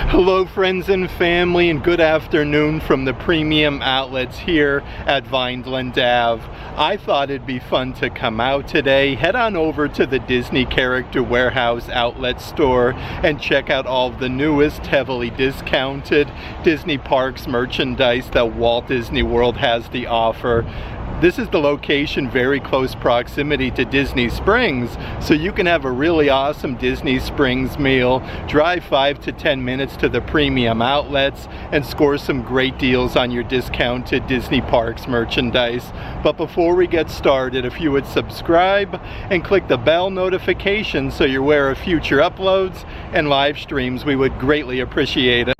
Hello friends and family, and good afternoon from the premium outlets here at Vineland Ave. I thought it'd be fun to come out today, head on over to the Disney Character Warehouse outlet store and check out all of the newest, heavily discounted Disney Parks merchandise that Walt Disney World has to offer. This is the location very close proximity to Disney Springs, so you can have a really awesome Disney Springs meal, drive 5 to 10 minutes to the premium outlets, and score some great deals on your discounted Disney Parks merchandise. But before we get started, if you would subscribe and click the bell notification so you're aware of future uploads and live streams, we would greatly appreciate it.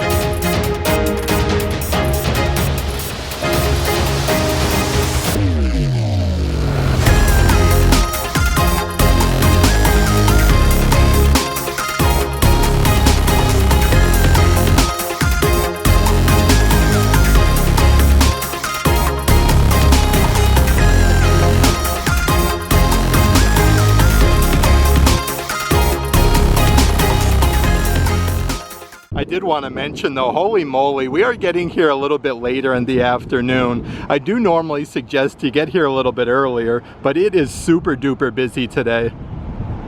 I did want to mention though, holy moly, we are getting here a little bit later in the afternoon. I do normally suggest you get here a little bit earlier, but it is super duper busy today.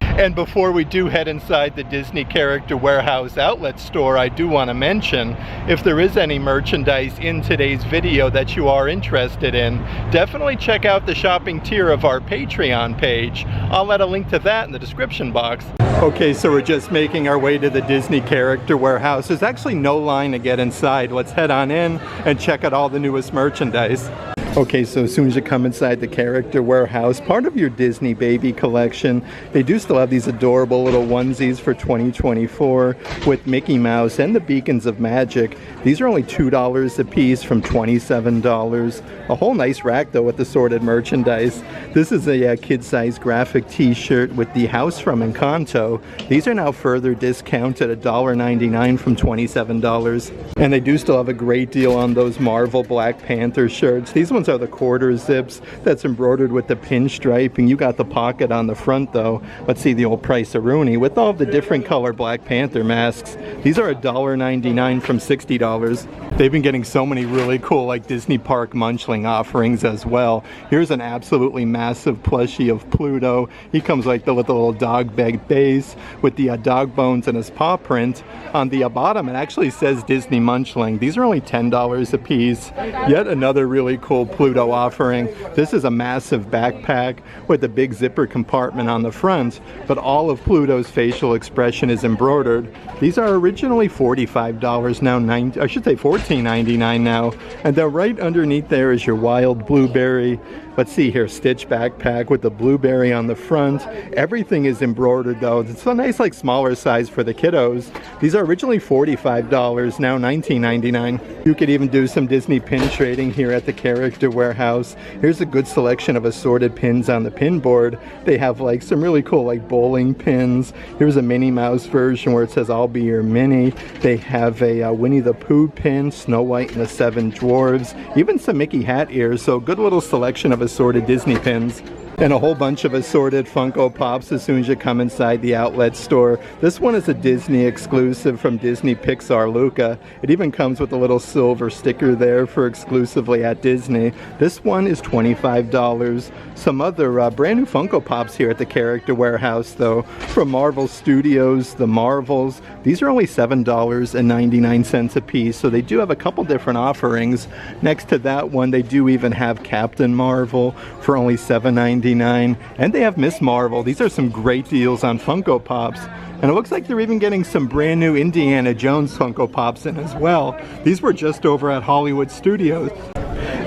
And before we do head inside the Disney Character Warehouse outlet store, I do want to mention, if there is any merchandise in today's video that you are interested in, definitely check out the shopping tier of our Patreon page. I'll add a link to that in the description box. Okay, so we're just making our way to the Disney Character Warehouse. There's actually no line to get inside. Let's head on in and check out all the newest merchandise. Okay, so as soon as you come inside the Character Warehouse, part of your Disney baby collection, they do still have these adorable little onesies for 2024 with Mickey Mouse and the Beacons of Magic. These are only $2 a piece from $27. A whole nice rack though with assorted merchandise. This is a kid-sized graphic t-shirt with the house from Encanto. These are now further discounted at $1.99 from $27. And they do still have a great deal on those Marvel Black Panther shirts. These ones are the quarter zips that's embroidered with the pinstriping. You got the pocket on the front though. Let's see the old price-a-rooney with all the different color Black Panther masks. These are $1.99 from $60. They've been getting so many really cool like Disney Park Munchling offerings as well. Here's an absolutely massive plushie of Pluto. He comes like with the little dog bag base with the dog bones and his paw print. On the bottom it actually says Disney Munchling. These are only $10 a piece. Yet another really cool Pluto offering. This is a massive backpack with a big zipper compartment on the front, but all of Pluto's facial expression is embroidered. These are originally $45 now, I should say $14.99 now. And then right underneath there is your wild blueberry. Let's see here, Stitch backpack with the blueberry on the front. Everything is embroidered though. It's a nice like smaller size for the kiddos. These are originally $45, now $19.99. You could even do some Disney pin trading here at the Character Warehouse. Here's a good selection of assorted pins on the pin board. They have like some really cool like bowling pins. Here's a Minnie Mouse version where it says I'll be your Minnie. They have a Winnie the Pooh pin, Snow White and the Seven Dwarves, even some Mickey hat ears. So good little selection of assorted Disney pins. And a whole bunch of assorted Funko Pops as soon as you come inside the outlet store. This one is a Disney exclusive from Disney Pixar Luca. It even comes with a little silver sticker there for exclusively at Disney. This one is $25. Some other brand new Funko Pops here at the Character Warehouse though. From Marvel Studios, the Marvels. These are only $7.99 a piece, so they do have a couple different offerings. Next to that one, they do even have Captain Marvel for only $7.99. And they have Miss Marvel. These are some great deals on Funko Pops. And it looks like they're even getting some brand new Indiana Jones Funko Pops in as well. These were just over at Hollywood Studios.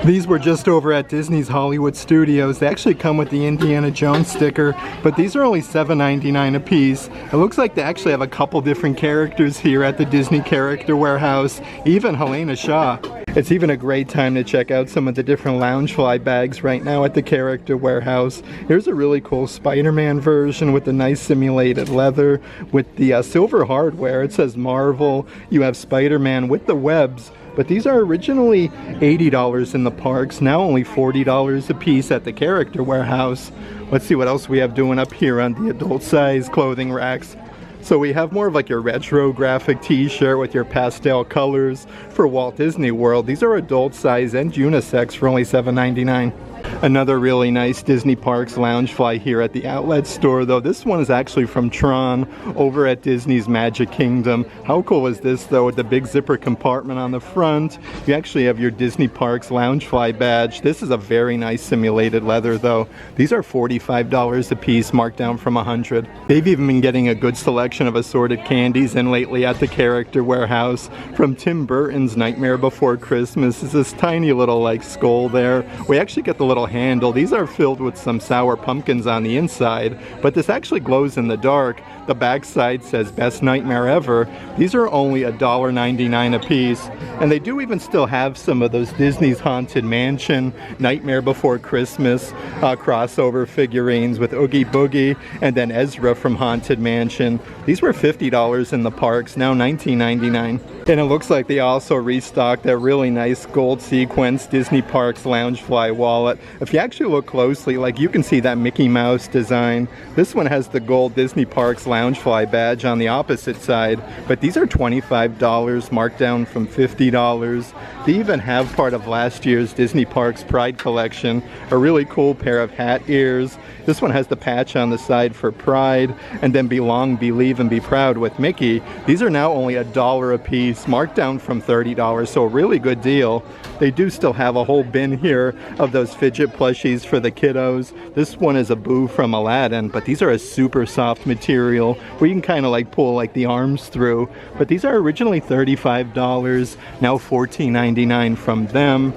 These were just over at Disney's Hollywood Studios. They actually come with the Indiana Jones sticker, but these are only $7.99 a piece. It looks like they actually have a couple different characters here at the Disney Character Warehouse, even Helena Shaw. It's even a great time to check out some of the different Loungefly bags right now at the Character Warehouse. Here's a really cool Spider-Man version with the nice simulated leather with the silver hardware. It says Marvel. You have Spider-Man with the webs. But these are originally $80 in the parks, now only $40 a piece at the Character Warehouse. Let's see what else we have doing up here on the adult size clothing racks. So we have more of like your retro graphic t-shirt with your pastel colors for Walt Disney World. These are adult size and unisex for only $7.99. Another really nice Disney Parks Loungefly here at the outlet store, though. This one is actually from Tron over at Disney's Magic Kingdom. How cool is this, though, with the big zipper compartment on the front? You actually have your Disney Parks Loungefly badge. This is a very nice simulated leather, though. These are $45 a piece, marked down from $100. They've even been getting a good selection of assorted candies in lately at the Character Warehouse. From Tim Burton's Nightmare Before Christmas is this tiny little like skull there. We actually get the little handle. These are filled with some sour pumpkins on the inside, but this actually glows in the dark. The back side says Best Nightmare Ever. These are only $1.99 a piece, and they do even still have some of those Disney's Haunted Mansion Nightmare Before Christmas crossover figurines with Oogie Boogie and then Ezra from Haunted Mansion. These were $50 in the parks, now $19.99. And it looks like they also restocked that really nice gold sequence Disney Parks Loungefly wallet. If you actually look closely, like you can see that Mickey Mouse design. This one has the gold Disney Parks Loungefly badge on the opposite side, but these are $25, marked down from $50. They even have part of last year's Disney Parks Pride collection, a really cool pair of hat ears. This one has the patch on the side for Pride, and then Belong, Believe, and Be Proud with Mickey. These are now only $1 a piece, marked down from $30, so a really good deal. They do still have a whole bin here of those fidget plushies for the kiddos. This one is a Boo from Aladdin, but these are a super soft material where you can kind of like pull like the arms through. But these are originally $35, now $14.99 from them.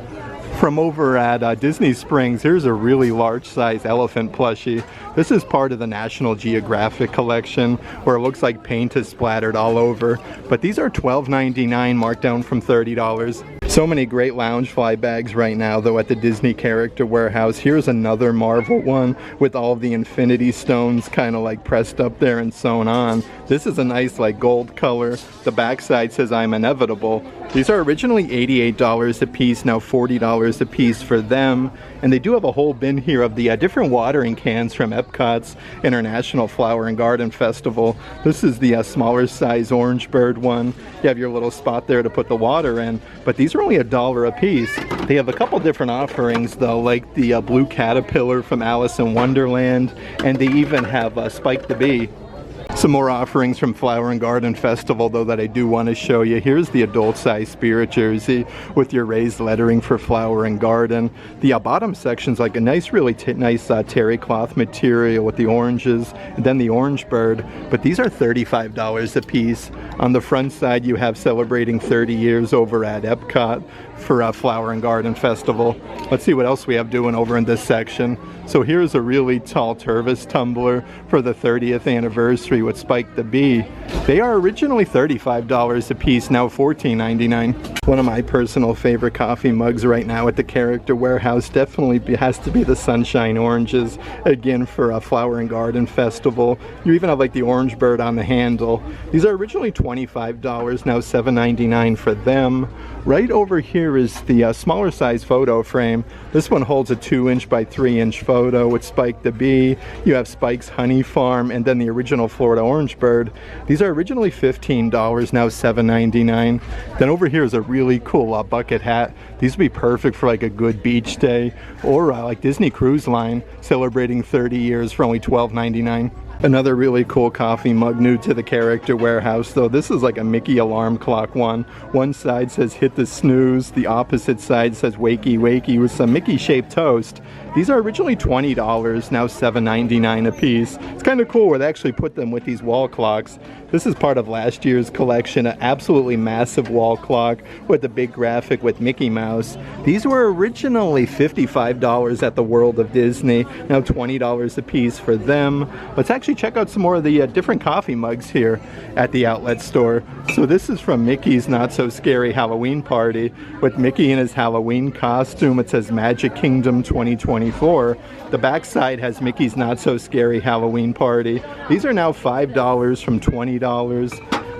From over at Disney Springs, here's a really large size elephant plushie. This is part of the National Geographic collection, where it looks like paint is splattered all over. But these are $12.99, marked down from $30. So many great Loungefly bags right now, though, at the Disney Character Warehouse. Here's another Marvel one with all of the Infinity Stones kind of like pressed up there and sewn on. This is a nice like gold color. The backside says I'm inevitable. These are originally $88 a piece, now $40 a piece for them. And they do have a whole bin here of the different watering cans from Epcot's International Flower and Garden Festival. This is the smaller size orange bird one. You have your little spot there to put the water in, but these are only $1 a piece. They have a couple different offerings though, like the blue caterpillar from Alice in Wonderland, and they even have Spike the Bee. Some more offerings from Flower and Garden Festival, though, that I do want to show you. Here's the adult size spirit jersey with your raised lettering for Flower and Garden. The bottom section's like a nice, really nice terry cloth material with the oranges, and then the orange bird. But these are $35 a piece. On the front side, you have celebrating 30 years over at Epcot for Flower and Garden Festival. Let's see what else we have doing over in this section. So here's a really tall Tervis tumbler for the 30th anniversary with Spike the Bee. They are originally $35 a piece, now $14.99. One of my personal favorite coffee mugs right now at the Character Warehouse definitely has to be the Sunshine Oranges, again for a Flower and Garden Festival. You even have like the orange bird on the handle. These are originally $25, now $7.99 for them. Right over here is the smaller size photo frame. This one holds a 2-inch by 3-inch photo with Spike the Bee. You have Spike's Honey Farm and then the original Florida Orange Bird. These are originally $15, now $7.99. Then over here is a really cool bucket hat. These would be perfect for like a good beach day or like Disney Cruise Line celebrating 30 years for only $12.99. Another really cool coffee mug new to the Character Warehouse, though. This is like a Mickey alarm clock one. One side says hit the snooze, the opposite side says wakey wakey with some Mickey shaped toast. These are originally $20, now $7.99 a piece. It's kind of cool where they actually put them with these wall clocks. This is part of last year's collection, an absolutely massive wall clock with a big graphic with Mickey Mouse. These were originally $55 at the World of Disney, now $20 a piece for them. Let's actually check out some more of the different coffee mugs here at the outlet store. So this is from Mickey's Not So Scary Halloween Party with Mickey in his Halloween costume. It says Magic Kingdom 2024. The back side has Mickey's Not So Scary Halloween Party. These are now $5 from $20.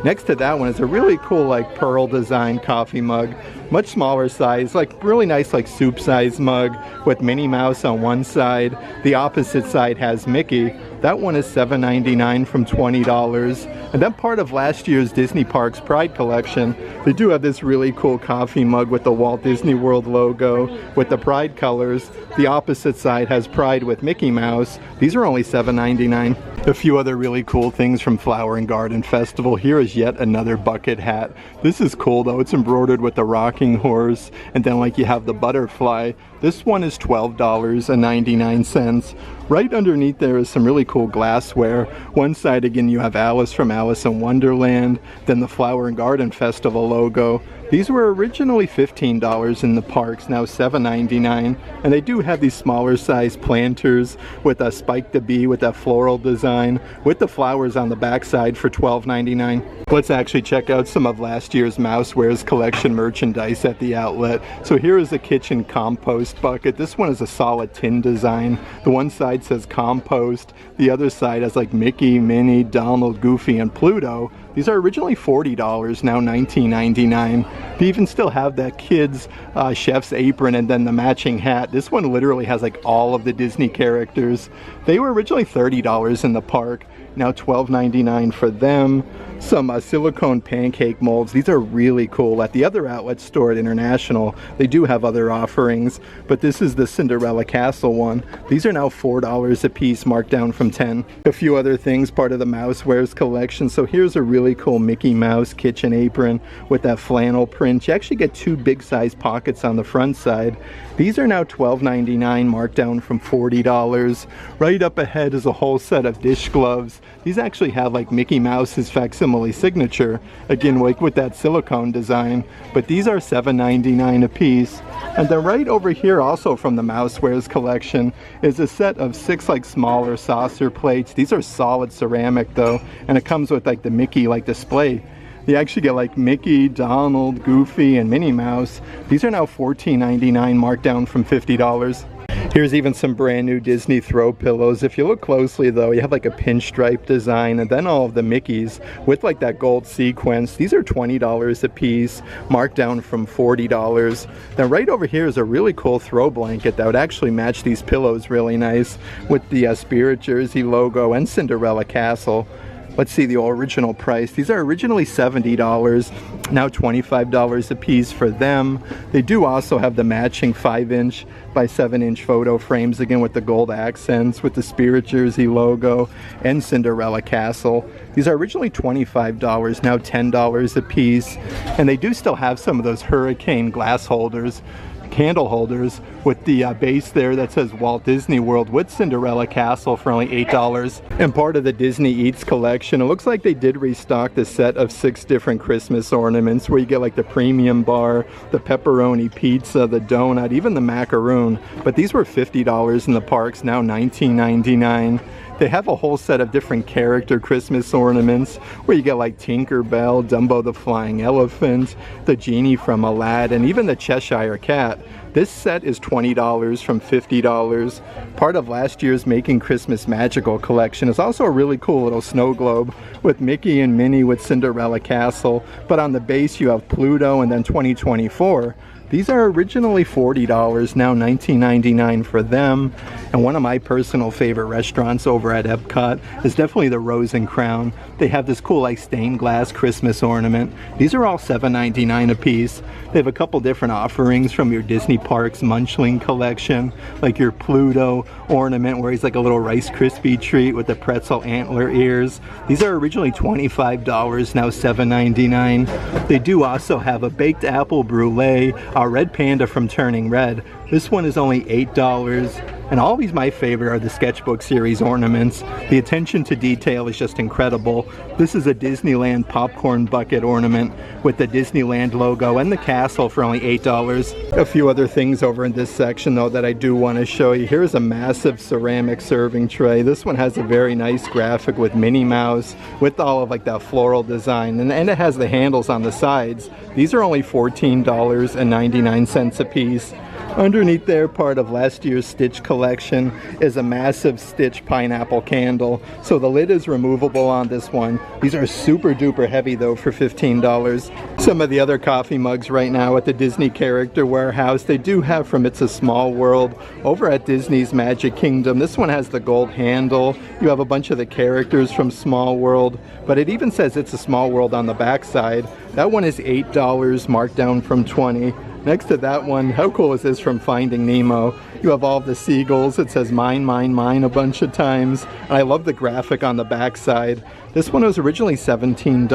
Next to that one is a really cool like pearl design coffee mug. much smaller size, like really nice like soup size mug with Minnie Mouse on one side. The opposite side has Mickey. That one is $7.99 from $20. And then part of last year's Disney Parks Pride collection, they do have this really cool coffee mug with the Walt Disney World logo with the Pride colors. The opposite side has Pride with Mickey Mouse. These are only $7.99. A few other really cool things from Flower and Garden Festival. Here is yet another bucket hat. This is cool though. It's embroidered with the rocking horse, and then like you have the butterfly. This one is $12.99. Right underneath there is some really cool glassware. One side again you have Alice from Alice in Wonderland, then the Flower and Garden Festival logo. These were originally $15 in the parks, now $7.99. And they do have these smaller size planters with a Spike the Bee with that floral design with the flowers on the backside for $12.99. Let's actually check out some of last year's Mousewares Collection merchandise at the outlet. So here is a kitchen compost bucket. This one is a solid tin design. The one side says compost. The other side has like Mickey, Minnie, Donald, Goofy, and Pluto. These are originally $40, now $19.99. They even still have that kid's chef's apron and then the matching hat. This one literally has like all of the Disney characters. They were originally $30 in the park, now $12.99 for them. Some silicone pancake molds. These are really cool. At the other outlet store at International, they do have other offerings, but this is the Cinderella Castle one. These are now $4 a piece, marked down from $10. A few other things, part of the Mousewares collection. So here's a really cool Mickey Mouse kitchen apron with that flannel print. You actually get two big size pockets on the front side. These are now $12.99, marked down from $40. Right up ahead is a whole set of dish gloves. These actually have like Mickey Mouse's facsimile signature, again like with that silicone design, but these are $7.99 a piece. And then right over here, also from the Mousewares collection, is a set of 6 like smaller saucer plates. These are solid ceramic though, and it comes with like the Mickey like display. You actually get like Mickey, Donald, Goofy, and Minnie Mouse. These are now $14.99, marked down from $50. Here's even some brand new Disney throw pillows. If you look closely though, you have like a pinstripe design and then all of the Mickeys with like that gold sequence. These are $20 a piece, marked down from $40. Then right over here is a really cool throw blanket that would actually match these pillows really nice with the Spirit Jersey logo and Cinderella Castle. Let's see the original price. These are originally $70, now $25 a piece for them. They do also have the matching 5-inch by 7-inch photo frames, again with the gold accents, with the Spirit Jersey logo and Cinderella Castle. These are originally $25, now $10 a piece. And they do still have some of those hurricane glass holders, candle holders with the base there that says Walt Disney World with Cinderella Castle for only $8. And part of the Disney Eats collection, it looks like they did restock the set of 6 different Christmas ornaments where you get like the premium bar, the pepperoni pizza, the donut, even the macaroon. But these were $50 in the parks, now $19.99. They have a whole set of different character Christmas ornaments where you get like Tinkerbell, Dumbo the Flying Elephant, the Genie from Aladdin, even the Cheshire Cat. This set is $20 from $50. Part of last year's Making Christmas Magical collection is also a really cool little snow globe with Mickey and Minnie with Cinderella Castle, but on the base you have Pluto and then 2024. These are originally $40, now $19.99 for them. And one of my personal favorite restaurants over at Epcot is definitely the Rose and Crown. They have this cool like stained glass Christmas ornament. These are all $7.99 a piece. They have a couple different offerings from your Disney Parks Munchling collection, like your Pluto ornament where he's like a little Rice Krispie treat with the pretzel antler ears. These are originally $25, now $7.99. They do also have a baked apple brulee, a red panda from Turning Red. This one is only $8. And always my favorite are the Sketchbook series ornaments. The attention to detail is just incredible. This is a Disneyland popcorn bucket ornament with the Disneyland logo and the castle for only $8. A few other things over in this section though that I do want to show you. Here's a massive ceramic serving tray. This one has a very nice graphic with Minnie Mouse with all of like that floral design, and it has the handles on the sides. These are only $14.99 a piece. Underneath there, part of last year's Stitch collection, is a massive Stitch pineapple candle. So the lid is removable on this one. These are super duper heavy though for $15. Some of the other coffee mugs right now at the Disney Character Warehouse, they do have from It's a Small World over at Disney's Magic Kingdom. This one has the gold handle. You have a bunch of the characters from Small World, but it even says It's a Small World on the back side. That one is $8, marked down from $20. Next to that one, how cool is this, from Finding Nemo? You have all the seagulls. It says mine, mine, mine a bunch of times. And I love the graphic on the back side. This one was originally $17,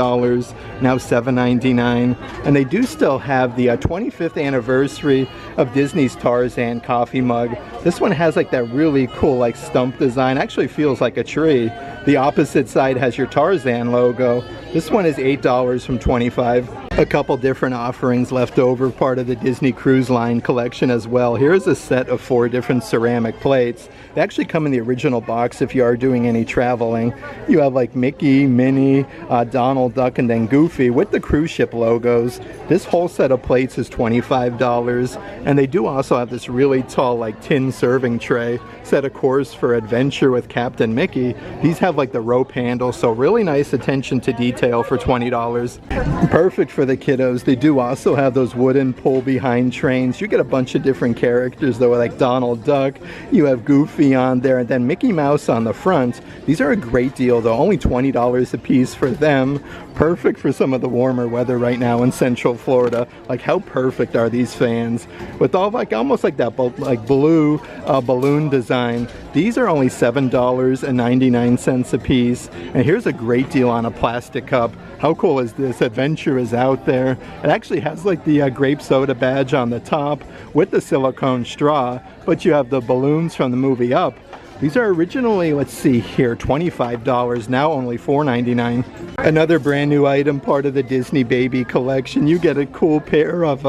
now $7.99. And they do still have the 25th anniversary of Disney's Tarzan coffee mug. This one has like that really cool like stump design. Actually feels like a tree. The opposite side has your Tarzan logo. This one is $8 from $25. A couple different offerings left over, part of the Disney Cruise Line collection as well. Here's a set of 4 different ceramic plates. They actually come in the original box if you are doing any traveling. You have like Mickey, Minnie, Donald Duck, and then Goofy with the cruise ship logos. This whole set of plates is $25. And they do also have this really tall like tin serving tray set, of course, for Adventure with Captain Mickey. These have like the rope handle, so really nice attention to detail for $20. Perfect for the kiddos. They do also have those wooden pull behind trains. You get a bunch of different characters though, like Donald Duck. You have Goofy on there, and then Mickey Mouse on the front. These are a great deal though, only $20 a piece for them. Perfect for some of the warmer weather right now in Central Florida. Like, how perfect are these fans with all like almost like that like blue balloon design. These are only $7.99 a piece. And here's a great deal on a plastic cup. How cool is this? Adventure is out there. It actually has like the grape soda badge on the top with the silicone straw, but you have the balloons from the movie Up. These are originally, let's see here, $25, now only $4.99. Another brand new item, part of the Disney Baby collection. You get a cool pair of,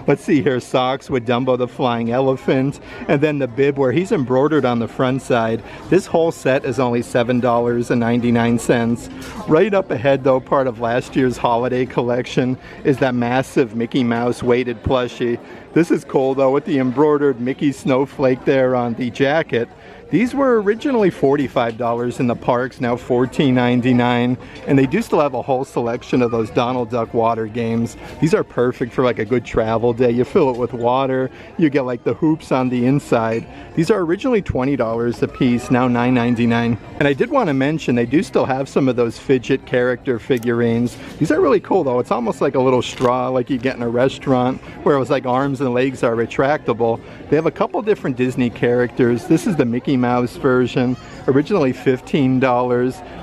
let's see here, socks with Dumbo the Flying Elephant, and then the bib where he's embroidered on the front side. This whole set is only $7.99. Right up ahead though, part of last year's holiday collection, is that massive Mickey Mouse weighted plushie. This is cool though, with the embroidered Mickey snowflake there on the jacket. These were originally $45 in the parks, now $14.99, and they do still have a whole selection of those Donald Duck water games. These are perfect for like a good travel day. You fill it with water, you get like the hoops on the inside. These are originally $20 a piece, now $9.99. And I did want to mention, they do still have some of those fidget character figurines. These are really cool though. It's almost like a little straw like you get in a restaurant, where it was like arms and legs are retractable. They have a couple different Disney characters. This is the Mickey Mouse version, originally $15,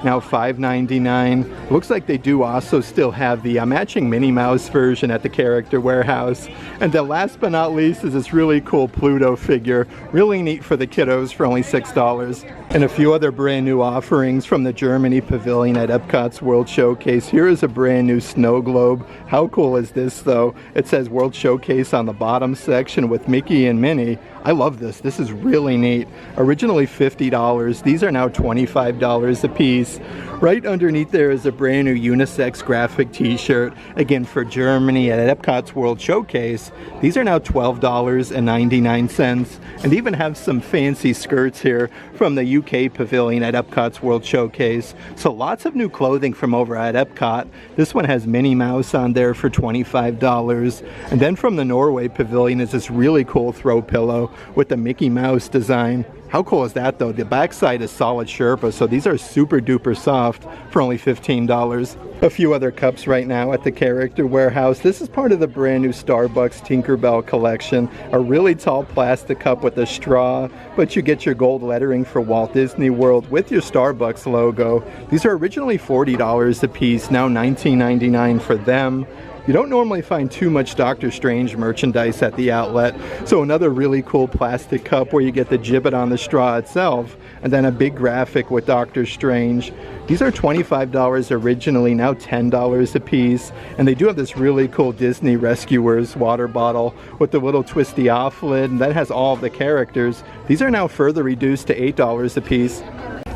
now $5.99. Looks like they do also still have the matching Minnie Mouse version at the Character Warehouse. And then last but not least is this really cool Pluto figure, really neat for the kiddos for only $6. And a few other brand new offerings from the Germany Pavilion at Epcot's World Showcase. Here is a brand new snow globe. How cool is this though? It says World Showcase on the bottom section with Mickey and Minnie. I love this. This is really neat. Originally $50. These are now $25 a piece. Right underneath there is a brand new unisex graphic t-shirt, again for Germany at Epcot's World Showcase. These are now $12.99, and even have some fancy skirts here from the UK Pavilion at Epcot's World Showcase. So lots of new clothing from over at Epcot. This one has Minnie Mouse on there for $25. And then from the Norway Pavilion is this really cool throw pillow with the Mickey Mouse design. How cool is that though? The backside is solid Sherpa, so these are super duper soft for only $15. A few other cups right now at the Character Warehouse. This is part of the brand new Starbucks Tinkerbell collection. A really tall plastic cup with a straw, but you get your gold lettering for Walt Disney World with your Starbucks logo. These are originally $40 a piece, now $19.99 for them. You don't normally find too much Doctor Strange merchandise at the outlet, so another really cool plastic cup where you get the gibbet on the straw itself, and then a big graphic with Doctor Strange. These are $25 originally, now $10 a piece, and they do have this really cool Disney Rescuers water bottle with the little twisty off lid, and that has all of the characters. These are now further reduced to $8 a piece.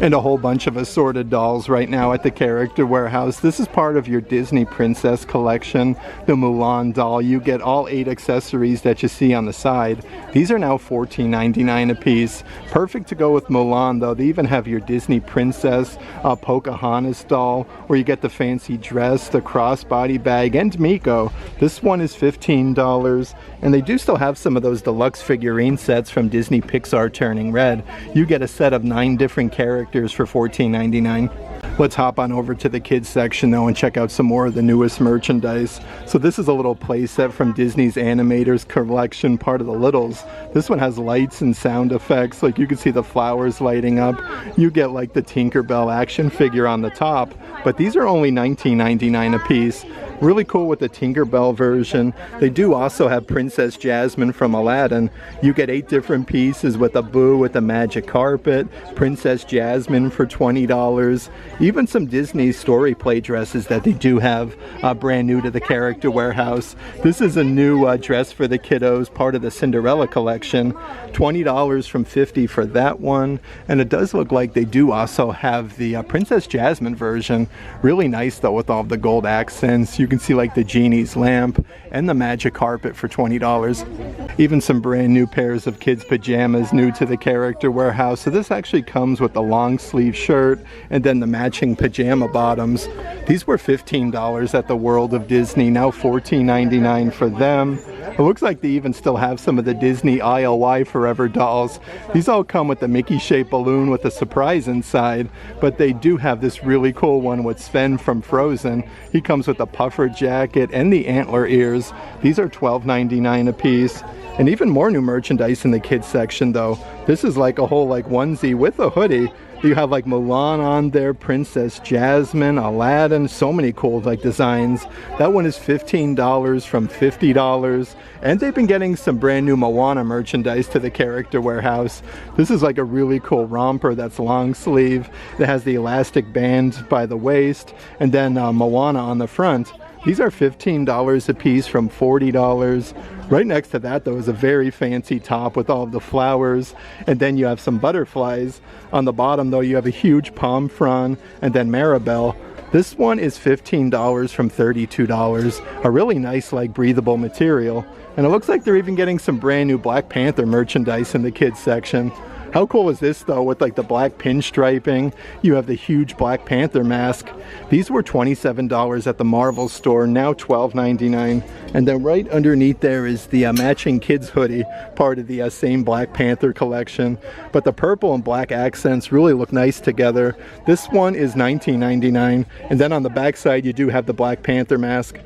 And a whole bunch of assorted dolls right now at the Character Warehouse. This is part of your Disney Princess collection, the Mulan doll. You get all 8 accessories that you see on the side. These are now $14.99 a piece. Perfect to go with Mulan though. They even have your Disney Princess Pocahontas doll, where you get the fancy dress, the crossbody bag, and Miko. This one is $15, and they do still have some of those deluxe figurine sets from Disney Pixar Turning Red. You get a set of 9 different characters for $14.99. Let's hop on over to the kids section though and check out some more of the newest merchandise. So this is a little play set from Disney's Animators Collection, part of the Littles. This one has lights and sound effects, like you can see the flowers lighting up. You get like the Tinkerbell action figure on the top, but these are only $19.99 a piece. Really cool with the Tinkerbell version. They do also have Princess Jasmine from Aladdin. You get 8 different pieces with a Boo with a magic carpet, Princess Jasmine for $20, even some Disney story play dresses that they do have brand new to the Character Warehouse. This is a new dress for the kiddos, part of the Cinderella collection. $20 from $50 for that one. And it does look like they do also have the Princess Jasmine version. Really nice though, with all the gold accents. You can see like the genie's lamp and the magic carpet for $20. Even some brand new pairs of kids pajamas new to the Character Warehouse. So this actually comes with the long sleeve shirt and then the matching pajama bottoms. These were $15 at the World of Disney, now $14.99 for them. It looks like they even still have some of the Disney ILY Forever dolls. These all come with the Mickey shaped balloon with a surprise inside, but they do have this really cool one with Sven from Frozen. He comes with a puffer jacket and the antler ears. These are $12.99 a piece. And even more new merchandise in the kids section though. This is like a whole like onesie with a hoodie. You have like Mulan on there, Princess Jasmine, Aladdin, so many cool like designs. That one is $15 from $50. And they've been getting some brand new Moana merchandise to the Character Warehouse. This is like a really cool romper that's long sleeve. It has the elastic band by the waist and then Moana on the front. These are $15 a piece from $40. Right next to that though is a very fancy top with all of the flowers, and then you have some butterflies. On the bottom though you have a huge palm frond and then Maribel. This one is $15 from $32. A really nice like breathable material. And it looks like they're even getting some brand new Black Panther merchandise in the kids section. How cool is this though, with like the black pinstriping? You have the huge Black Panther mask. These were $27 at the Marvel store, now $12.99. And then right underneath there is the matching kids hoodie, part of the same Black Panther collection. But the purple and black accents really look nice together. This one is $19.99. And then on the back side you do have the Black Panther mask.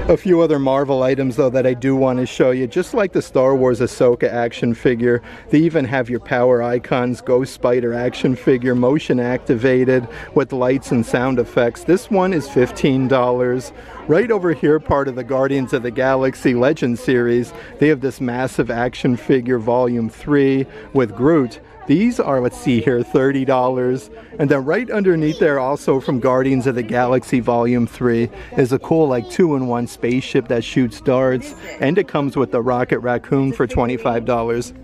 A few other Marvel items though that I do want to show you, just like the Star Wars Ahsoka action figure. They even have your Power Icons Ghost Spider action figure, motion activated with lights and sound effects. This one is $15. Right over here, part of the Guardians of the Galaxy Legend series, they have this massive action figure volume 3 with Groot. These are, let's see here, $30. And then right underneath there, also from Guardians of the Galaxy Volume 3, is a cool like 2-in-1 spaceship that shoots darts. And it comes with the Rocket Raccoon for $25.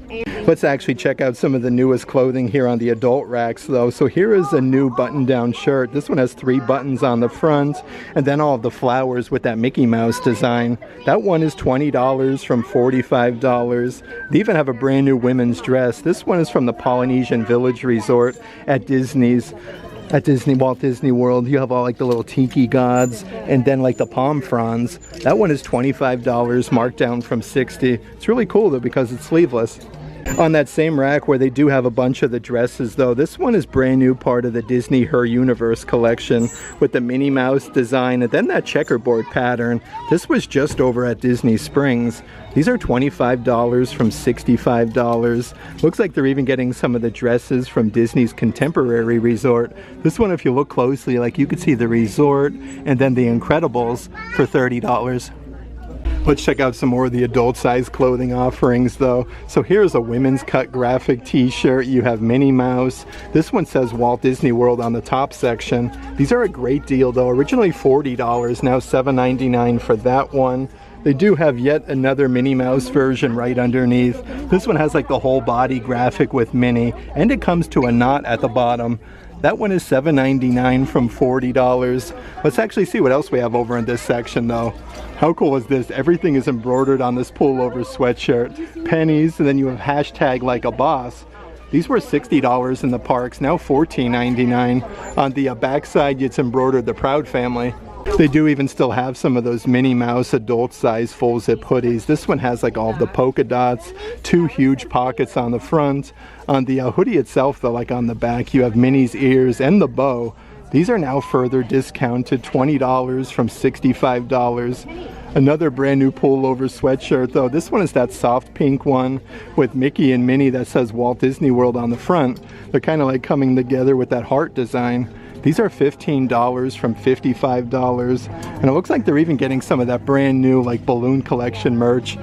Let's actually check out some of the newest clothing here on the adult racks though. So here is a new button-down shirt. This one has 3 buttons on the front, and then all of the flowers with that Mickey Mouse design. That one is $20 from $45. They even have a brand new women's dress. This one is from the Polynesian Village Resort at Walt Disney World. You have all like the little tiki gods and then like the palm fronds. That one is $25, marked down from $60. It's really cool though because it's sleeveless. On that same rack where they do have a bunch of the dresses though, this one is brand new, part of the Disney Her Universe collection with the Minnie Mouse design and then that checkerboard pattern. This was just over at Disney Springs. These are $25 from $65. Looks like they're even getting some of the dresses from Disney's Contemporary Resort. This one, if you look closely, like you could see the resort and then the Incredibles for $30. Let's check out some more of the adult size clothing offerings though. So here's a women's cut graphic t-shirt. You have Minnie Mouse. This one says Walt Disney World on the top section. These are a great deal though. Originally $40, now $7.99 for that one. They do have yet another Minnie Mouse version right underneath. This one has like the whole body graphic with Minnie, and it comes to a knot at the bottom. That one is $7.99 from $40. Let's actually see what else we have over in this section though. How cool is this? Everything is embroidered on this pullover sweatshirt. Pennies, and then you have hashtag like a boss. These were $60 in the parks, now $14.99. On the backside, it's embroidered the Proud Family. They do even still have some of those Minnie Mouse adult size full zip hoodies. This one has like all of the polka dots, 2 huge pockets on the front. On the hoodie itself though, like on the back, you have Minnie's ears and the bow. These are now further discounted, $20 from $65. Another brand new pullover sweatshirt though. This one is that soft pink one with Mickey and Minnie that says Walt Disney World on the front. They're kind of like coming together with that heart design. These are $15 from $55, and it looks like they're even getting some of that brand new like balloon collection merch.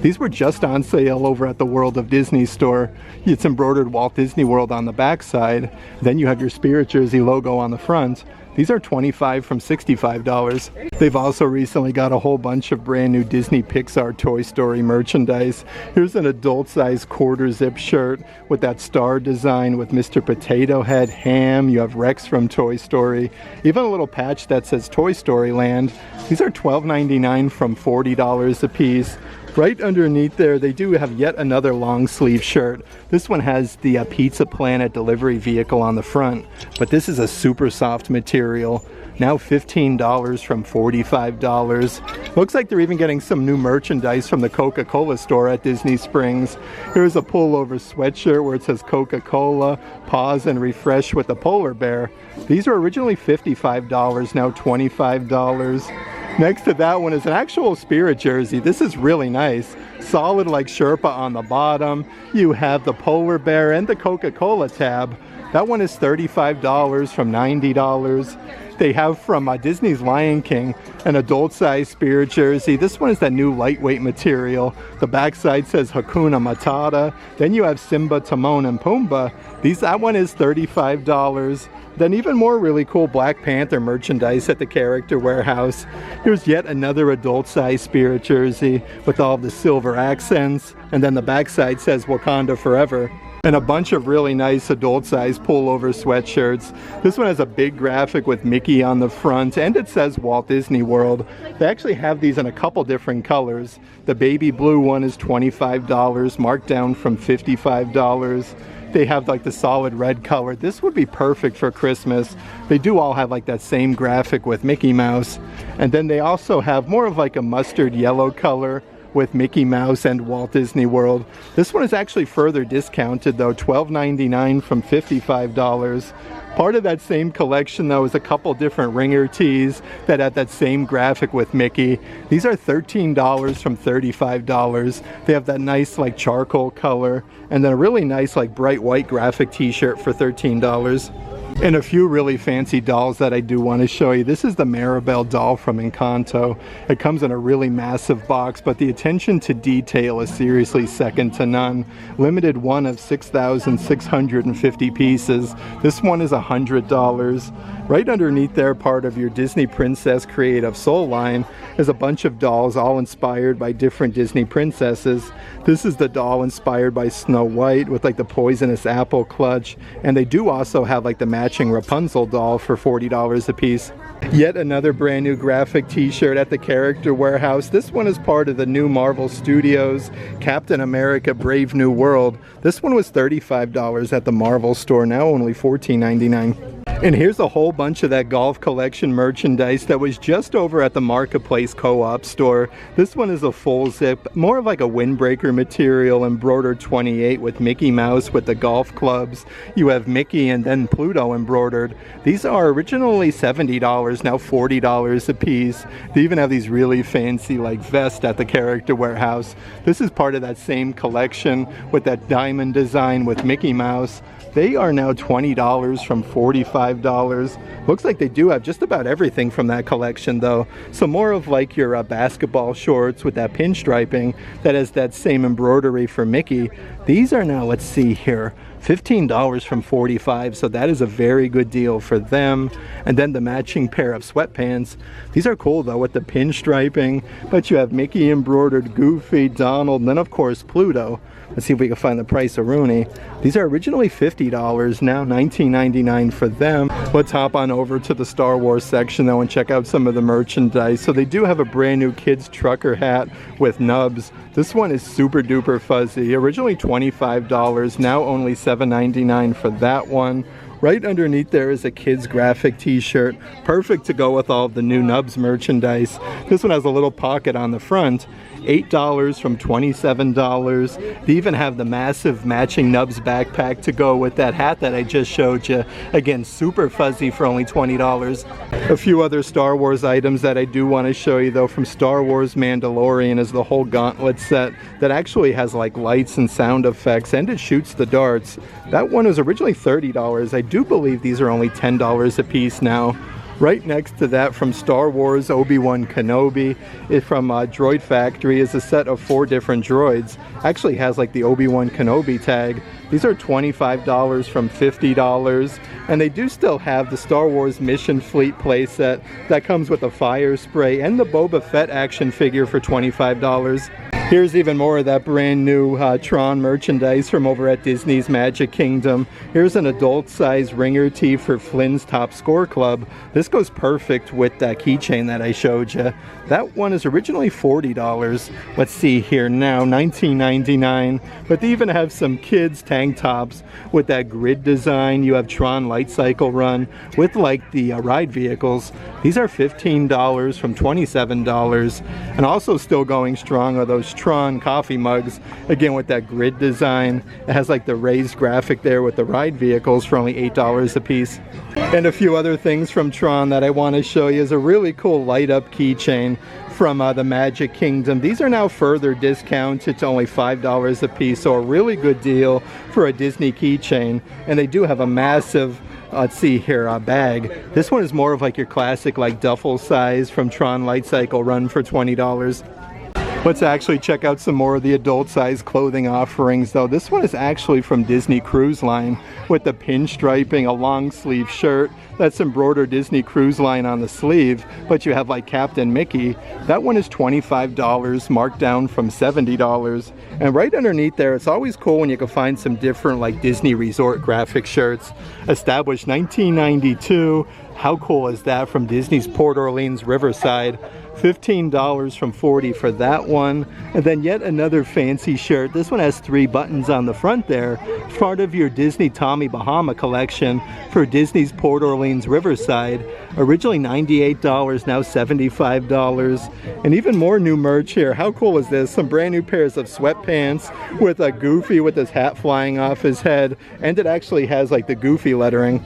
These were just on sale over at the World of Disney store. It's embroidered Walt Disney World on the back side. Then you have your Spirit Jersey logo on the front. These are $25 from $65. They've also recently got a whole bunch of brand new Disney Pixar Toy Story merchandise. Here's an adult size quarter zip shirt with that star design with Mr. Potato Head, Ham. You have Rex from Toy Story. Even a little patch that says Toy Story Land. These are $12.99 from $40 a piece. Right underneath there, they do have yet another long sleeve shirt. This one has the Pizza Planet delivery vehicle on the front, but this is a super soft material. Now $15 from $45. Looks like they're even getting some new merchandise from the Coca-Cola store at Disney Springs. Here's a pullover sweatshirt where it says Coca-Cola, pause and refresh with the polar bear. These were originally $55, now $25. Next to that one is an actual Spirit jersey. This is really nice. Solid like Sherpa on the bottom. You have the polar bear and the Coca-Cola tab. That one is $35 from $90. They have from Disney's Lion King an adult size Spirit jersey. This one is that new lightweight material. The backside says Hakuna Matata. Then you have Simba, Timon, and Pumbaa. That one is $35. Then even more really cool Black Panther merchandise at the Character Warehouse. Here's yet another adult size Spirit jersey with all of the silver accents. And then the backside says Wakanda Forever. And a bunch of really nice adult size pullover sweatshirts. This one has a big graphic with Mickey on the front and it says Walt Disney World. They actually have these in a couple different colors. The baby blue one is $25, marked down from $55. They have like the solid red color. This would be perfect for Christmas. They do all have like that same graphic with Mickey Mouse. And then they also have more of like a mustard yellow color with Mickey Mouse and Walt Disney World. This one is actually further discounted though, $12.99 from $55. Part of that same collection though is a couple different ringer tees that have that same graphic with Mickey. These are $13 from $35. They have that nice like charcoal color and then a really nice like bright white graphic t-shirt for $13. And a few really fancy dolls that I do want to show you. This is the Maribel doll from Encanto. It comes in a really massive box, but the attention to detail is seriously second to none. Limited one of 6,650 pieces. This one is $100. Right underneath there, part of your Disney Princess Creative Soul line, is a bunch of dolls all inspired by different Disney princesses. This is the doll inspired by Snow White with like the poisonous apple clutch. And they do also have like the matching Rapunzel doll for $40 a piece. Yet another brand new graphic t-shirt at the Character Warehouse. This one is part of the new Marvel Studios Captain America Brave New World. This one was $35 at the Marvel store, now only $14.99. And here's a whole bunch of that golf collection merchandise that was just over at the Marketplace Co-op store. This one is a full zip, more of like a windbreaker material, embroidered 28 with Mickey Mouse with the golf clubs. You have Mickey and then Pluto embroidered. These are originally $70, now $40 a piece. They even have these really fancy like vests at the Character Warehouse. This is part of that same collection with that diamond design with Mickey Mouse. They are now $20 from $45. Looks like they do have just about everything from that collection though. So more of like your basketball shorts with that pinstriping that has that same embroidery for Mickey. These are now, let's see here, $15 from 45, so that is a very good deal for them. And then the matching pair of sweatpants. These are cool though with the pinstriping, but you have Mickey embroidered, Goofy, Donald, and then of course Pluto. Let's see if we can find the price of Rooney. These are originally $50, now $19.99 for them. Let's hop on over to the Star Wars section though and check out some of the merchandise. So they do have a brand new kids trucker hat with nubs. This one is super duper fuzzy. Originally $25, now only $7.99 for that one. Right underneath there is a kids graphic t-shirt, perfect to go with all of the new Nubs merchandise. This one has a little pocket on the front. $8 from $27. They even have the massive matching Nubs backpack to go with that hat that I just showed you. Again, super fuzzy for only $20. A few other Star Wars items that I do want to show you though from Star Wars Mandalorian is the whole gauntlet set that actually has like lights and sound effects, and it shoots the darts. That one was originally $30. I do believe these are only $10 a piece now. Right next to that from Star Wars Obi-Wan Kenobi from Droid Factory is a set of 4 different droids. Actually has like the Obi-Wan Kenobi tag. These are $25 from $50, and they do still have the Star Wars Mission Fleet playset that comes with a fire spray and the Boba Fett action figure for $25. Here's even more of that brand new Tron merchandise from over at Disney's Magic Kingdom. Here's an adult size ringer tee for Flynn's Top Score Club. This goes perfect with that keychain that I showed you. That one is originally $40. Let's see here now, $19.99. But they even have some kids tank tops with that grid design. You have Tron Light Cycle Run with like the ride vehicles. These are $15 from $27. And also still going strong are those Tron coffee mugs, again with that grid design. It has like the raised graphic there with the ride vehicles for only $8 a piece. And a few other things from Tron that I want to show you is a really cool light up keychain from the Magic Kingdom. These are now further discounted to only $5 a piece, so a really good deal for a Disney keychain. And they do have a massive, let's see here, bag. This one is more of like your classic like duffel size from Tron Light Cycle Run for $20. Let's actually check out some more of the adult size clothing offerings though. This one is actually from Disney Cruise Line with the pinstriping, a long sleeve shirt that's embroidered Disney Cruise Line on the sleeve, but you have like Captain Mickey. That one is $25, marked down from $70. And right underneath there, it's always cool when you can find some different like Disney Resort graphic shirts. Established 1992. How cool is that, from Disney's Port Orleans Riverside? $15 from $40 for that one. And then yet another fancy shirt. This one has 3 buttons on the front there. Part of your Disney Tommy Bahama collection for Disney's Port Orleans Riverside. Originally $98, now $75. And even more new merch here. How cool is this? Some brand new pairs of sweatpants with a Goofy with his hat flying off his head. And it actually has like the Goofy lettering.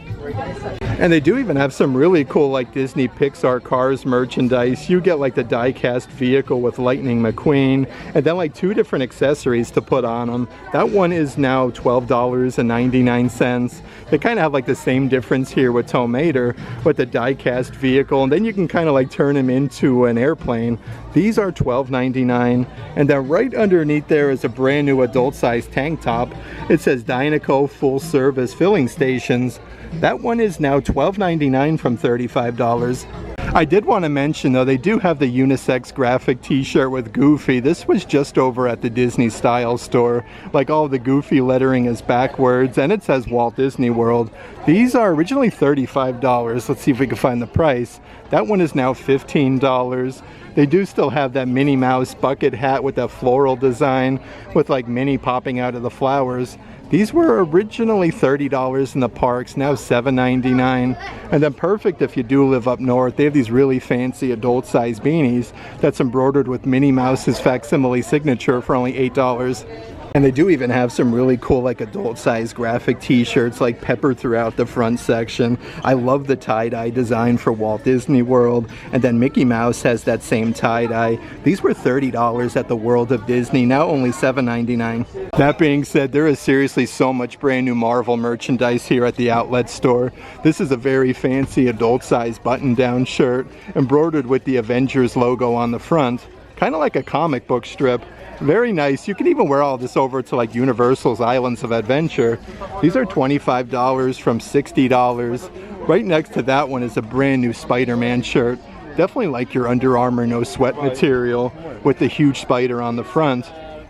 And they do even have some really cool like Disney Pixar Cars merchandise. You get like the die-cast vehicle with Lightning McQueen, and then like 2 different accessories to put on them. That one is now $12.99. They kind of have like the same difference here with Tow Mater with the die-cast vehicle, and then you can kind of like turn him into an airplane. These are $12.99. And then right underneath there is a brand new adult size tank top. It says Dynaco Full Service Filling Stations. That one is now $12.99 from $35. I did want to mention though, they do have the unisex graphic t-shirt with Goofy. This was just over at the Disney Style store. Like all the Goofy lettering is backwards and it says Walt Disney World. These are originally $35. Let's see if we can find the price. That one is now $15. They do still have that Minnie Mouse bucket hat with that floral design with like Minnie popping out of the flowers. These were originally $30 in the parks, now $7.99. And then perfect if you do live up north, they have these really fancy adult size beanies that's embroidered with Minnie Mouse's facsimile signature for only $8. And they do even have some really cool like adult size graphic t-shirts like peppered throughout the front section. I love the tie-dye design for Walt Disney World, and then Mickey Mouse has that same tie-dye. These were $30 at the World of Disney, now only $7.99. That being said, there is seriously so much brand new Marvel merchandise here at the outlet store. This is a very fancy adult size button-down shirt embroidered with the Avengers logo on the front. kind of like a comic book strip. Very nice. You can even wear all this over to like Universal's Islands of Adventure. These are $25 from $60. Right next to that one is a brand new Spider-Man shirt. Definitely like your Under Armour no sweat material with the huge spider on the front.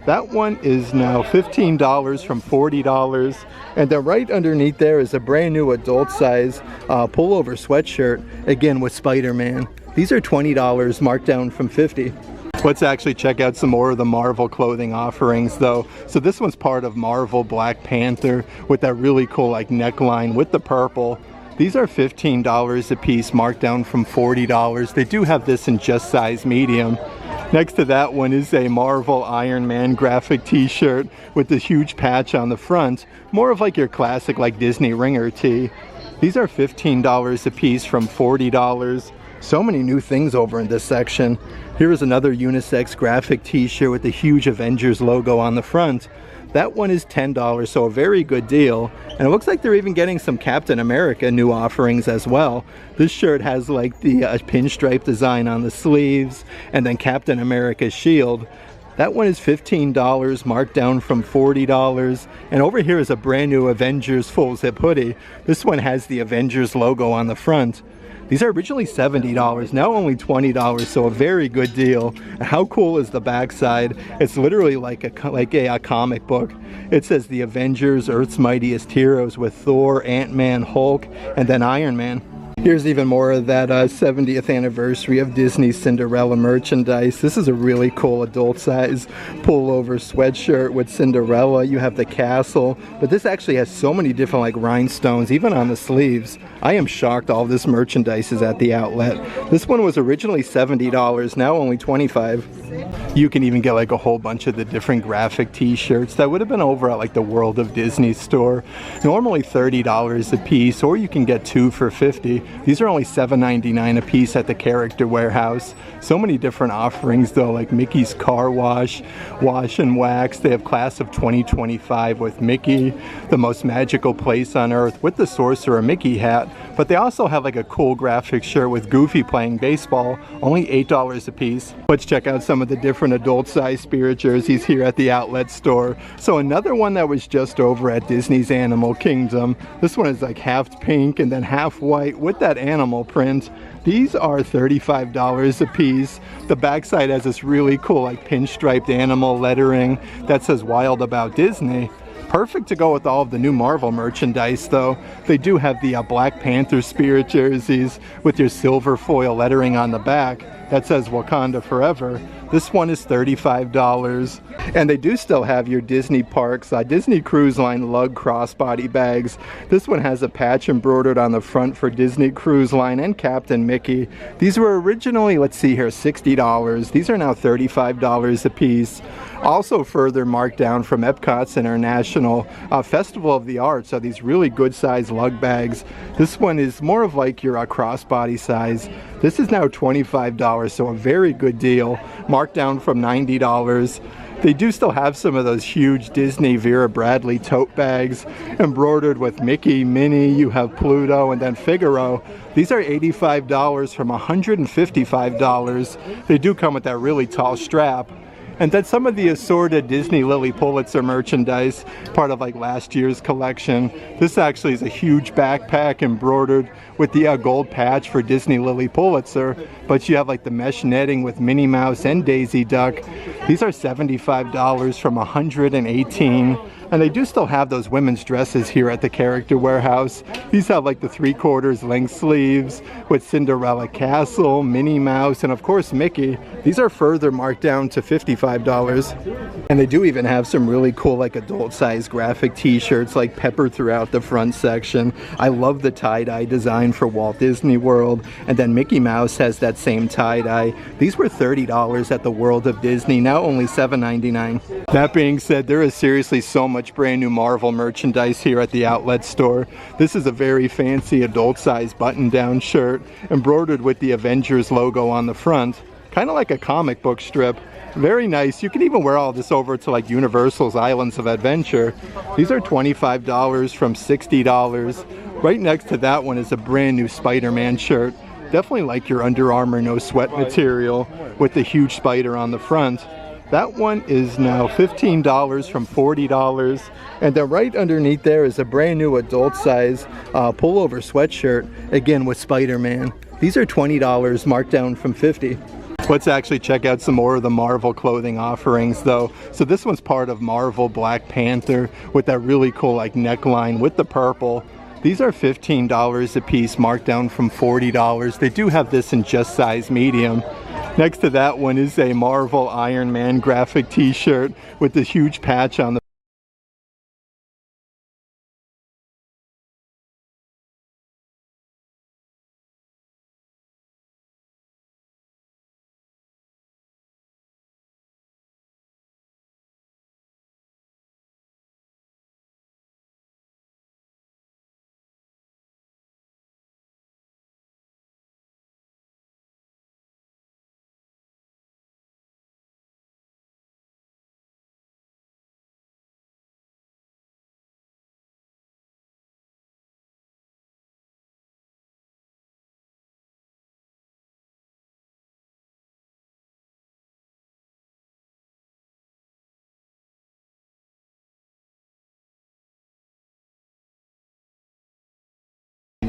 That one is now $15 from $40. And then right underneath there is a brand new adult size pullover sweatshirt, again with Spider-Man. These are $20 marked down from $50. Let's actually check out some more of the Marvel clothing offerings though. So this one's part of Marvel Black Panther with that really cool like neckline with the purple. These are $15 a piece, marked down from $40. They do have this in just size medium. Next to that one is a Marvel Iron Man graphic t-shirt with this huge patch on the front. More of like your classic like Disney ringer tee. These are $15 a piece from $40. So many new things over in this section. Here is another unisex graphic t-shirt with the huge Avengers logo on the front. That one is $10, so a very good deal. And it looks like they're even getting some Captain America new offerings as well. This shirt has like the pinstripe design on the sleeves and then Captain America's shield. That one is $15, marked down from $40. And over here is a brand new Avengers full zip hoodie. This one has the Avengers logo on the front. These are originally $70, now only $20, so a very good deal. How cool is the backside? It's literally like a comic book. It says the Avengers, Earth's Mightiest Heroes with Thor, Ant-Man, Hulk, and then Iron Man. Here's even more of that 70th anniversary of Disney Cinderella merchandise. This is a really cool adult size pullover sweatshirt with Cinderella. You have the castle, but this actually has so many different like rhinestones, even on the sleeves. I am shocked all this merchandise is at the outlet. This one was originally $70, now only $25. You can even get like a whole bunch of the different graphic t-shirts that would have been over at like the World of Disney store. Normally $30 a piece, or you can get two for $50. These are only $7.99 a piece at the Character Warehouse. So many different offerings though, like Mickey's Car Wash, Wash and Wax. They have Class of 2025 with Mickey, the most magical place on earth with the Sorcerer Mickey hat. But they also have like a cool graphic shirt with Goofy playing baseball, only $8 a piece. Let's check out some of the different adult size spirit jerseys here at the outlet store. So another one that was just over at Disney's Animal Kingdom. This one is like half pink and then half white with that animal print. These are $35 a piece. The backside has this really cool like pinstriped animal lettering that says Wild About Disney. Perfect to go with all of the new Marvel merchandise though. They do have the Black Panther spirit jerseys with your silver foil lettering on the back that says Wakanda Forever. This one is $35. And they do still have your Disney Parks, Disney Cruise Line lug crossbody bags. This one has a patch embroidered on the front for Disney Cruise Line and Captain Mickey. These were originally, let's see here, $60. These are now $35 a piece. Also further marked down from Epcot's International Festival of the Arts are these really good size lug bags. This one is more of like your crossbody size. This is now $25, so a very good deal, marked down from $90. They do still have some of those huge Disney Vera Bradley tote bags embroidered with Mickey, Minnie, you have Pluto, and then Figaro. These are $85 from $155. They do come with that really tall strap. And then some of the assorted Disney Lily Pulitzer merchandise, part of like last year's collection. This actually is a huge backpack embroidered with the gold patch for Disney Lily Pulitzer, but you have like the mesh netting with Minnie Mouse and Daisy Duck. These are $75 from $118. And they do still have those women's dresses here at the Character Warehouse. These have like the 3/4 length sleeves with Cinderella Castle, Minnie Mouse, and of course Mickey. These are further marked down to $55. And they do even have some really cool like adult size graphic t-shirts like peppered throughout the front section. I love the tie-dye design for Walt Disney World. And then Mickey Mouse has that same tie-dye. These were $30 at the World of Disney, now only $7.99. That being said, there is seriously so much brand new Marvel merchandise here at the outlet store. This is a very fancy adult size button-down shirt embroidered with the Avengers logo on the front, kind of like a comic book strip. Very nice. You can even wear all this over to like Universal's Islands of Adventure. These are $25 from $60. Right next to that one is a brand new Spider-Man shirt. Definitely like your Under Armour no sweat material with the huge spider on the front. That one is now $15 from $40. And then right underneath there is a brand new adult size pullover sweatshirt, again with Spider-Man. These are $20 marked down from $50. Let's actually check out some more of the Marvel clothing offerings though. So this one's part of Marvel Black Panther with that really cool like neckline with the purple. These are $15 a piece, marked down from $40. They do have this in just size medium. Next to that one is a Marvel Iron Man graphic t-shirt with this huge patch on the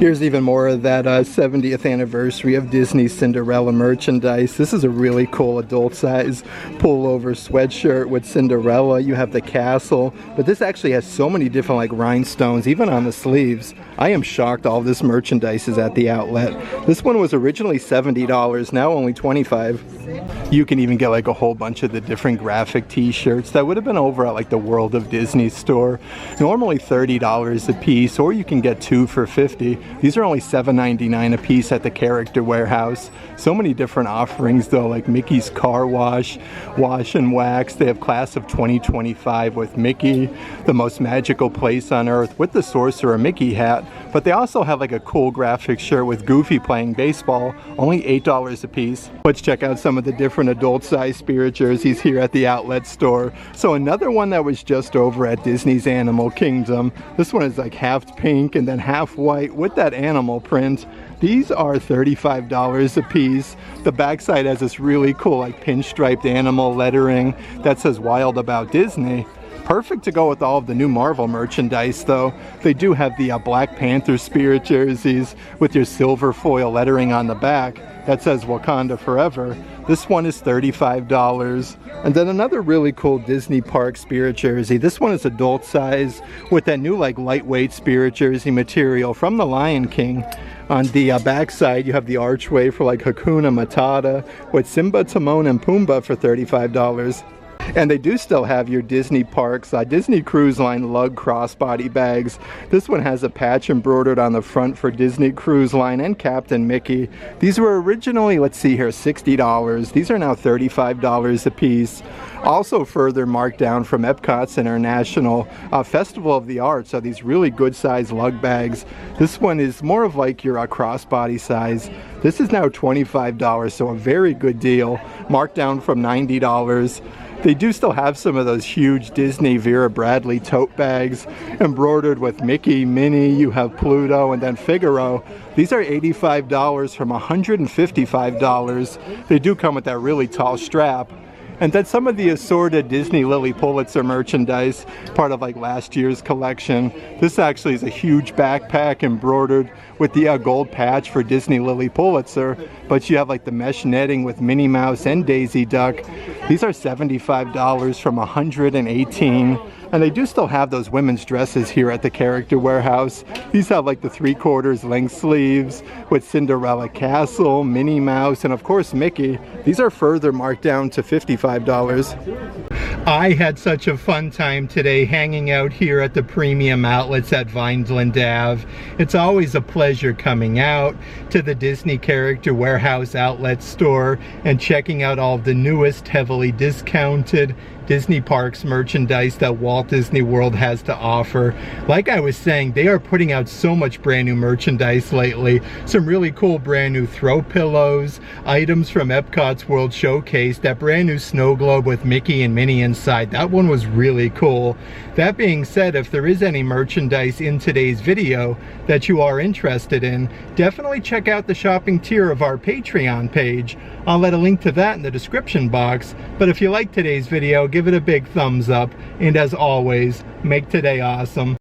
Here's even more of that 70th anniversary of Disney's Cinderella merchandise. This is a really cool adult size pullover sweatshirt with Cinderella. You have the castle, but this actually has so many different like rhinestones, even on the sleeves. I am shocked all this merchandise is at the outlet. This one was originally $70, now only $25. You can even get like a whole bunch of the different graphic t-shirts that would have been over at like the World of Disney store. Normally $30 a piece, or you can get two for $50. These are only $7.99 a piece at the Character Warehouse. So many different offerings though, like Mickey's Car Wash, Wash and Wax. They have Class of 2025 with Mickey, The Most Magical Place on Earth with the Sorcerer Mickey hat. But they also have like a cool graphic shirt with Goofy playing baseball, only $8 a piece. Let's check out some of the different adult size spirit jerseys here at the outlet store. So another one that was just over at Disney's Animal Kingdom. This one is like half pink and then half white with that animal print. These are $35 a piece. The backside has this really cool like pinstriped animal lettering that says Wild About Disney. Perfect to go with all of the new Marvel merchandise though. They do have the Black Panther spirit jerseys with your silver foil lettering on the back that says Wakanda Forever. This one is $35. And then another really cool Disney Park spirit jersey. This one is adult size with that new like lightweight spirit jersey material from the Lion King. On the back side you have the archway for like Hakuna Matata with Simba, Timon, and Pumbaa for $35. And they do still have your Disney Parks, Disney Cruise Line lug crossbody bags. This one has a patch embroidered on the front for Disney Cruise Line and Captain Mickey. These were originally, let's see here, $60. These are now $35 a piece. Also further marked down from Epcot's International Festival of the Arts are these really good size lug bags. This one is more of like your crossbody size. This is now $25, so a very good deal, marked down from $90. They do still have some of those huge Disney Vera Bradley tote bags embroidered with Mickey, Minnie, you have Pluto, and then Figaro. These are $85 from $155. They do come with that really tall strap. And then some of the assorted Disney Lily Pulitzer merchandise, part of like last year's collection. This actually is a huge backpack embroidered with the gold patch for Disney Lily Pulitzer, but you have like the mesh netting with Minnie Mouse and Daisy Duck. These are $75 from $118. And they do still have those women's dresses here at the Character Warehouse. These have like the 3/4 length sleeves with Cinderella Castle, Minnie Mouse, and of course Mickey. These are further marked down to $55. I had such a fun time today hanging out here at the premium outlets at Vineland Ave. It's always a pleasure coming out to the Disney Character Warehouse outlet store and checking out all of the newest, heavily discounted Disney parks merchandise that Walt Disney World has to offer. Like I was saying, they are putting out so much brand new merchandise lately. Some really cool brand new throw pillows, items from Epcot's World Showcase, that brand new snow globe with Mickey and Minnie inside. That one was really cool. That being said, if there is any merchandise in today's video that you are interested in, definitely check out the shopping tier of our Patreon page. I'll let a link to that in the description box. But if you like today's video, give it a big thumbs up. And as always, make today awesome.